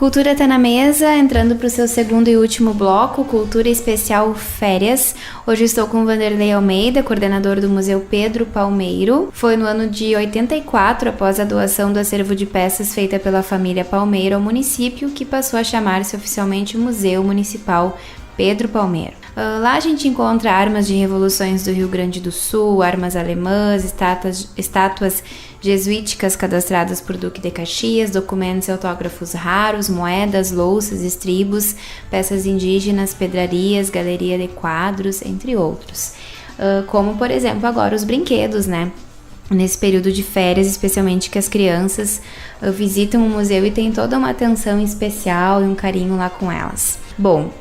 Cultura tá na mesa, entrando para o seu segundo e último bloco, Cultura Especial Férias. Hoje estou com o Vanderlei Almeida, coordenador do Museu Pedro Palmeiro. Foi no ano de 84, após a doação do acervo de peças feita pela família Palmeiro ao município, que passou a chamar-se oficialmente Museu Municipal Pedro Palmeiro. Lá a gente encontra armas de revoluções do Rio Grande do Sul, armas alemãs, estátuas jesuíticas cadastradas por Duque de Caxias, documentos e autógrafos raros, moedas, louças, estribos, peças indígenas, pedrarias, galeria de quadros, entre outros. Como, por exemplo, agora os brinquedos, né? Nesse período de férias, especialmente que as crianças visitam o museu e tem toda uma atenção especial e um carinho lá com elas. Bom,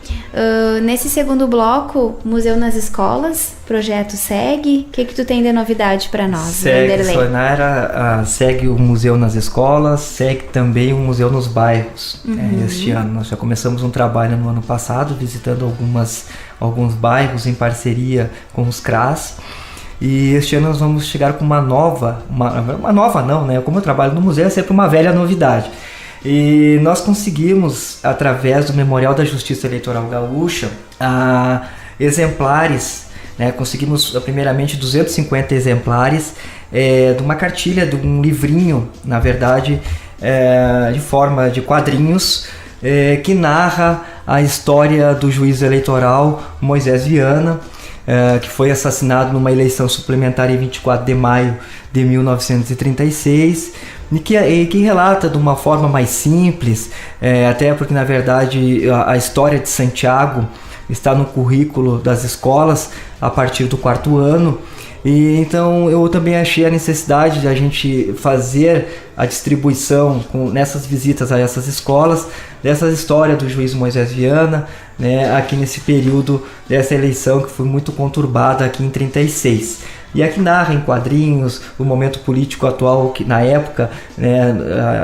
nesse segundo bloco, Museu nas Escolas, projeto segue. O que tu tem de novidade para nós, Vanderlei? Sonara, segue o Museu nas Escolas, segue também o Museu nos Bairros. Este ano nós já começamos um trabalho no ano passado, visitando alguns bairros em parceria com os CRAS. E este ano nós vamos chegar com uma nova não, né? Como eu trabalho no museu, é sempre uma velha novidade. E nós conseguimos, através do Memorial da Justiça Eleitoral Gaúcha, exemplares, né? Conseguimos primeiramente 250 exemplares de uma cartilha, de um livrinho, na verdade, de forma de quadrinhos, que narra a história do juiz eleitoral Moisés Viana, que foi assassinado numa eleição suplementar em 24 de maio de 1936, e que relata de uma forma mais simples, até porque na verdade a história de Santiago está no currículo das escolas a partir do 4º ano. E então eu também achei a necessidade de a gente fazer a distribuição nessas visitas a essas escolas, dessa história do juiz Moisés Viana, né, aqui nesse período dessa eleição que foi muito conturbada aqui em 36. E aqui narra em quadrinhos o momento político atual que na época, né,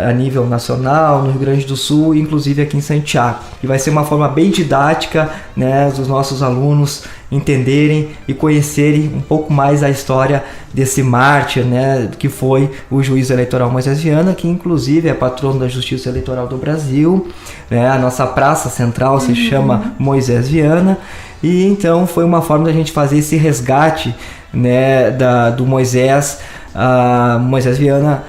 a nível nacional, no Rio Grande do Sul, inclusive aqui em Santiago. E vai ser uma forma bem didática, né, dos nossos alunos entenderem e conhecerem um pouco mais a história desse mártir, né, que foi o juiz eleitoral Moisés Viana, que inclusive é patrono da Justiça Eleitoral do Brasil, né, a nossa praça central se chama Moisés Viana, e então foi uma forma da gente fazer esse resgate, né, do Moisés Viana,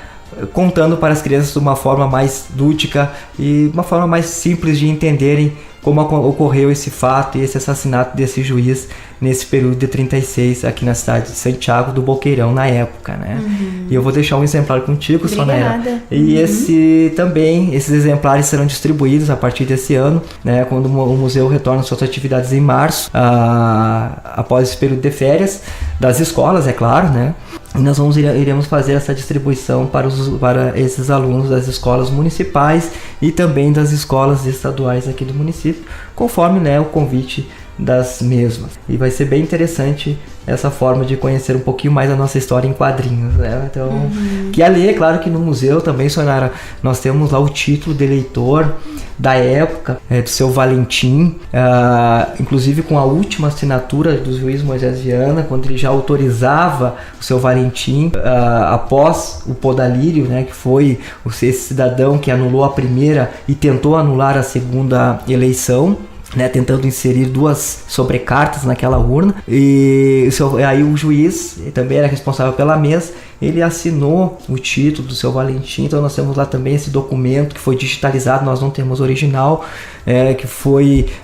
contando para as crianças de uma forma mais lúdica e uma forma mais simples de entenderem como ocorreu esse fato e esse assassinato desse juiz nesse período de 36 aqui na cidade de Santiago do Boqueirão na época, né? E eu vou deixar um exemplar contigo, Sonera. E esses exemplares serão distribuídos a partir desse ano, né? Quando o museu retorna suas atividades em março, após esse período de férias das escolas, é claro, né? E nós iremos fazer essa distribuição para esses alunos das escolas municipais e também das escolas estaduais aqui do município, conforme, né, o convite das mesmas. E vai ser bem interessante essa forma de conhecer um pouquinho mais a nossa história em quadrinhos, né? Então, que ali, é claro que no museu também, Sonara, nós temos lá o título de eleitor da época, do seu Valentim, inclusive com a última assinatura do juiz Moisés Viana, quando ele já autorizava o seu Valentim, após o Podalírio, né, que foi esse cidadão que anulou a primeira e tentou anular a segunda eleição, né, tentando inserir 2 sobrecartas naquela urna, e aí o juiz também era responsável pela mesa, ele assinou o título do seu Valentim. Então nós temos lá também esse documento que foi digitalizado, nós não temos original,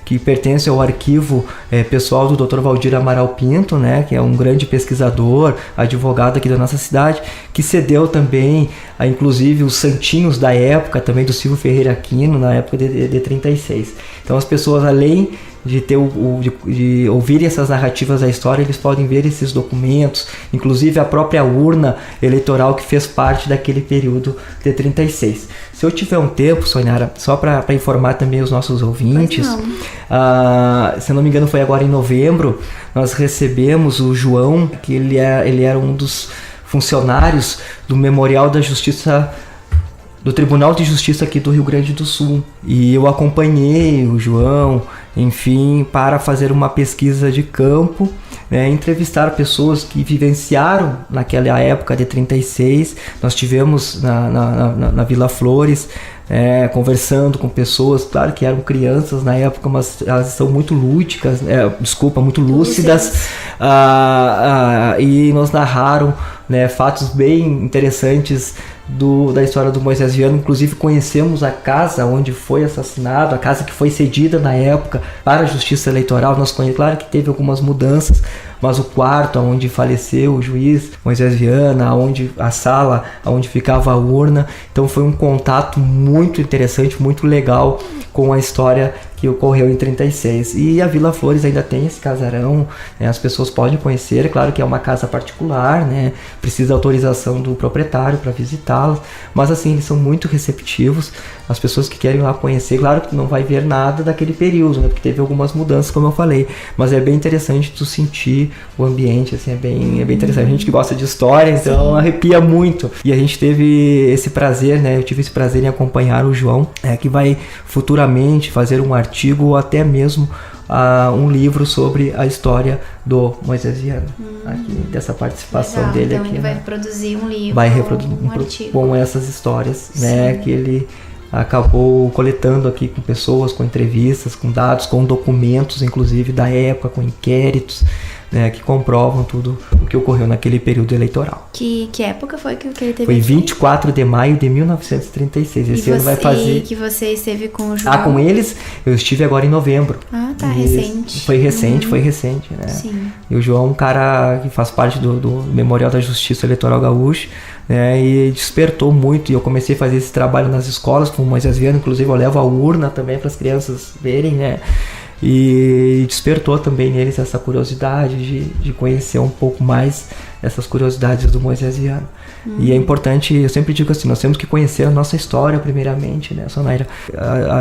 que pertence ao arquivo pessoal do Dr. Valdir Amaral Pinto, né, que é um grande pesquisador, advogado aqui da nossa cidade, que cedeu também, inclusive, os santinhos da época, também do Silvio Ferreira Aquino, na época de 36. Então as pessoas, além de ouvirem essas narrativas da história, eles podem ver esses documentos, inclusive a própria urna eleitoral que fez parte daquele período de 36. Se eu tiver um tempo, Sonara, só para informar também os nossos ouvintes, se não me engano foi agora em novembro, nós recebemos o João, que ele era um dos funcionários do Memorial da Justiça do Tribunal de Justiça aqui do Rio Grande do Sul. E eu acompanhei o João, enfim, para fazer uma pesquisa de campo, né, entrevistar pessoas que vivenciaram naquela época de 36. Nós tivemos na Vila Flores, conversando com pessoas, claro que eram crianças na época, mas elas são muito lúdicas, muito lúcidas, e nos narraram, né, fatos bem interessantes da história do Moisés Viana. Inclusive conhecemos a casa onde foi assassinado, a casa que foi cedida na época para a Justiça Eleitoral. Claro que teve algumas mudanças, mas o quarto onde faleceu o juiz Moisés Viana, a sala onde ficava a urna, então foi um contato muito interessante, muito legal com a história que ocorreu em 36. E a Vila Flores ainda tem esse casarão, né, as pessoas podem conhecer. É claro que é uma casa particular, né, precisa de autorização do proprietário para visitá-los, mas assim, eles são muito receptivos. As pessoas que querem ir lá conhecer, claro que não vai ver nada daquele período, né, porque teve algumas mudanças, como eu falei, mas é bem interessante tu sentir o ambiente, assim, é bem interessante. A gente que gosta de história, então sim, arrepia muito. E a gente teve esse prazer, né, eu tive esse prazer em acompanhar o João, que vai futuramente fazer um artigo ou até mesmo um livro sobre a história do Moisés Viana, aqui, dessa participação legal, dele então aqui. Ele vai produzir um livro, vai reproduzir um artigo com essas histórias, né, que ele acabou coletando aqui com pessoas, com entrevistas, com dados, com documentos, inclusive da época, com inquéritos, né, que comprovam tudo o que ocorreu naquele período eleitoral. Que época foi que ele teve? Foi 24 de maio de 1936. Esse ano vai fazer... E que você esteve com o João? Com eles, eu estive agora em novembro. Tá, recente. Foi recente, né? Sim. E o João é um cara que faz parte do Memorial da Justiça Eleitoral Gaúcho, né, e despertou muito. E eu comecei a fazer esse trabalho nas escolas com o Moisés Viana, inclusive eu levo a urna também para as crianças verem, né? E despertou também neles essa curiosidade de conhecer um pouco mais essas curiosidades do Moisés Viana. E é importante, eu sempre digo assim, nós temos que conhecer a nossa história primeiramente, né, Sonaira?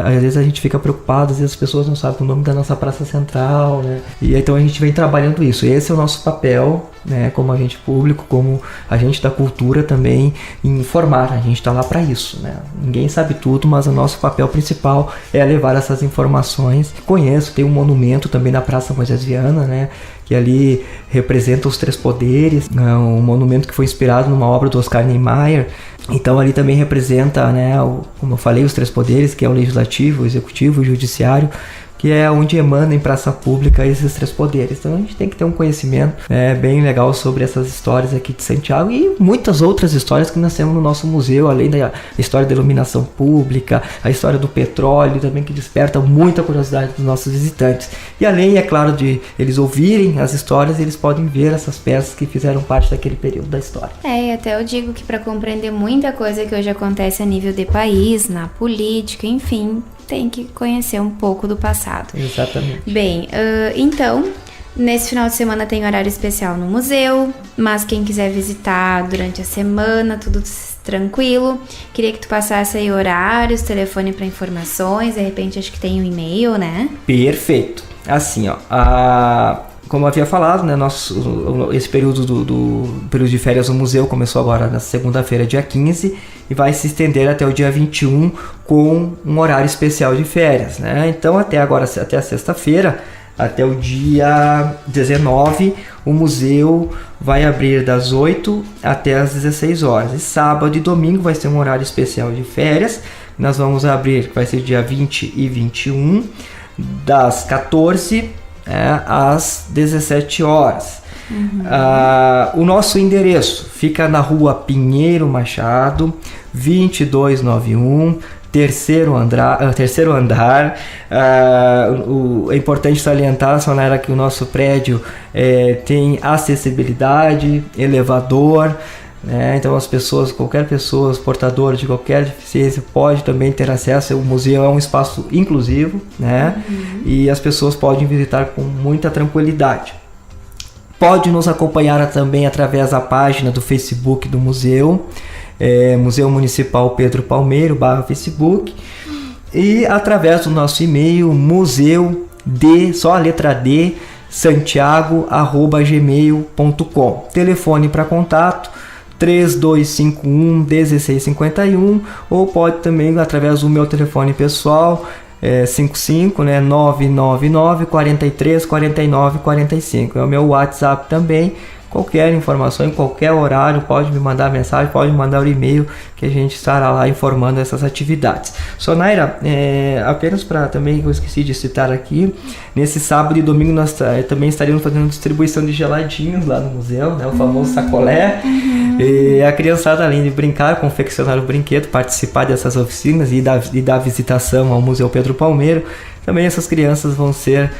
Às vezes a gente fica preocupado, às vezes as pessoas não sabem o nome da nossa praça central, né? E então a gente vem trabalhando isso. Esse é o nosso papel, né, como agente público, como agente da cultura também, em informar. A gente está lá para isso, né? Ninguém sabe tudo, mas o nosso papel principal é levar essas informações. Conheço, tem um monumento também na Praça Moisés Viana, né, que ali representa os três poderes, um monumento que foi inspirado numa obra do Oscar Niemeyer. Então ali também representa, né, como eu falei, os três poderes, que é o legislativo, o executivo e o judiciário, que é onde emana em praça pública esses três poderes. Então a gente tem que ter um conhecimento bem legal sobre essas histórias aqui de Santiago e muitas outras histórias que nós temos no nosso museu, além da história da iluminação pública, a história do petróleo também, que desperta muita curiosidade dos nossos visitantes. E além, é claro, de eles ouvirem as histórias, eles podem ver essas peças que fizeram parte daquele período da história. E até eu digo que para compreender muita coisa que hoje acontece a nível de país, na política, enfim, tem que conhecer um pouco do passado. Exatamente. Bem, então, nesse final de semana tem horário especial no museu, mas quem quiser visitar durante a semana, tudo tranquilo. Queria que tu passasse aí horários, telefone para informações, de repente acho que tem um e-mail, né? Perfeito. Assim, como eu havia falado, né, esse período período de férias no museu começou agora na segunda-feira, dia 15, e vai se estender até o dia 21 com um horário especial de férias, né? Então até a sexta-feira, até o dia 19, o museu vai abrir das 8 até as 16 horas. E sábado e domingo vai ser um horário especial de férias. Nós vamos abrir, vai ser dia 20 e 21, das 14 às 17 horas. O nosso endereço fica na rua Pinheiro Machado, 2291, terceiro andar. É importante salientar, Sonara, que o nosso prédio tem acessibilidade, elevador, né? Então qualquer pessoa portadora de qualquer deficiência pode também ter acesso. O museu é um espaço inclusivo, né? E as pessoas podem visitar com muita tranquilidade. Pode nos acompanhar também através da página do Facebook do museu, Museu Municipal Pedro Palmeiro /Facebook, e através do nosso e-mail só a letra D, santiago@gmail.com. Telefone para contato 3251-1651, ou pode também através do meu telefone pessoal, 55, né, 999 43 49 45. É o meu WhatsApp também. Qualquer informação, em qualquer horário, pode me mandar mensagem, pode me mandar o e-mail, que a gente estará lá informando essas atividades. Sonaira, apenas para também, eu esqueci de citar aqui, nesse sábado e domingo nós também estaremos fazendo distribuição de geladinhos lá no museu, né, o famoso sacolé. E a criançada, além de brincar, confeccionar o brinquedo, participar dessas oficinas e dar visitação ao Museu Pedro Palmeiro, também essas crianças vão ser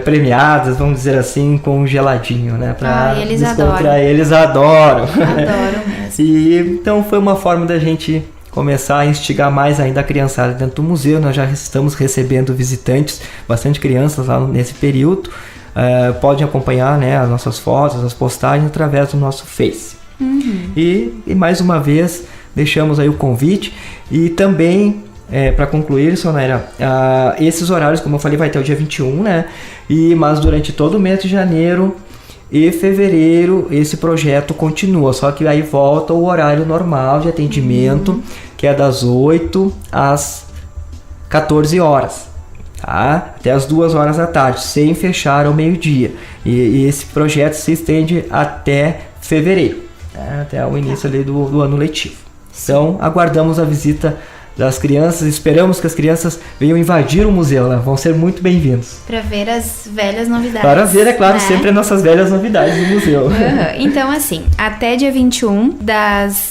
premiadas, vamos dizer assim, com um geladinho, né? Eles adoram. Eles adoram. Adoram mesmo. E então foi uma forma da gente começar a instigar mais ainda a criançada dentro do museu. Nós já estamos recebendo visitantes, bastante crianças lá nesse período. Podem acompanhar, né, as nossas fotos, as postagens através do nosso Face. E mais uma vez deixamos aí o convite e também para concluir, Sonaira, esses horários, como eu falei, vai até o dia 21, né? Mas durante todo o mês de janeiro e fevereiro esse projeto continua, só que aí volta o horário normal de atendimento, que é das 8 às 14 horas. Tá? Até as 2 horas da tarde, sem fechar ao meio-dia. E esse projeto se estende até fevereiro, né? Até o início ali do ano letivo. Então, aguardamos a visita das crianças, esperamos que as crianças venham invadir o museu, né? Vão ser muito bem-vindos. Para ver as velhas novidades. Para ver, é claro, né? Sempre as nossas velhas novidades do museu. Então, assim, até dia 21,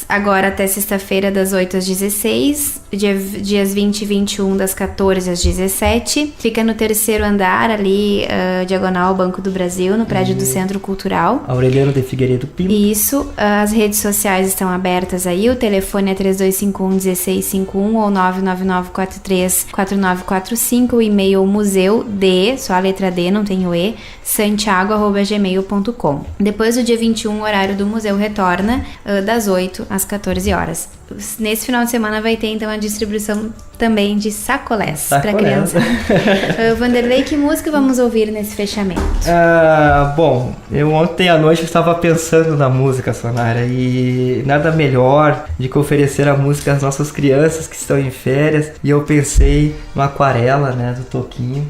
agora até sexta-feira, das 8 às 16, dias 20 e 21, das 14 às 17, fica no 3º andar, ali, diagonal ao Banco do Brasil, no prédio do Centro Cultural. Aureliano de Figueiredo Pinto. Isso, as redes sociais estão abertas aí, o telefone é 3251-1651 ou 999434945, o e-mail museu só a letra D, não tem o E, santiago@gmail.com. Depois do dia 21, o horário do museu retorna das 8 às 14 horas. Nesse final de semana vai ter então a distribuição também de sacolés para criança. Vanderlei, que música vamos ouvir nesse fechamento? Bom, eu ontem à noite estava pensando na música, Sonara, e nada melhor de que oferecer a música às nossas crianças que estão em férias, e eu pensei no Aquarela, né, do Toquinho,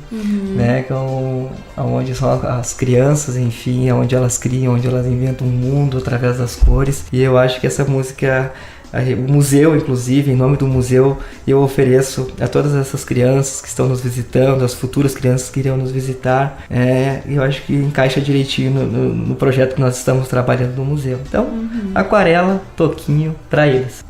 né, que é onde são as crianças, enfim, onde elas criam, onde elas inventam um mundo através das cores, e eu acho que essa música, o museu, inclusive, em nome do museu, eu ofereço a todas essas crianças que estão nos visitando, as futuras crianças que irão nos visitar. Eu acho que encaixa direitinho no projeto que nós estamos trabalhando no museu. Então, Aquarela, Toquinho, para eles.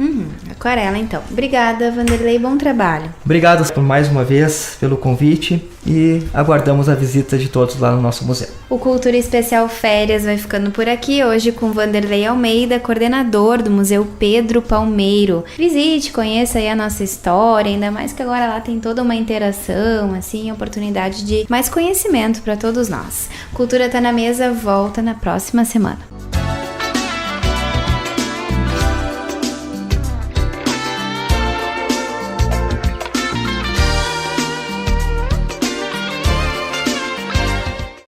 Aquarela, então. Obrigada, Vanderlei, bom trabalho. Obrigado por mais uma vez pelo convite e aguardamos a visita de todos lá no nosso museu. O Cultura Especial Férias vai ficando por aqui, hoje com Vanderlei Almeida, coordenador do Museu Pedro Palmeiro. Visite, conheça aí a nossa história, ainda mais que agora lá tem toda uma interação, assim, oportunidade de mais conhecimento para todos nós. Cultura tá na mesa, volta na próxima semana.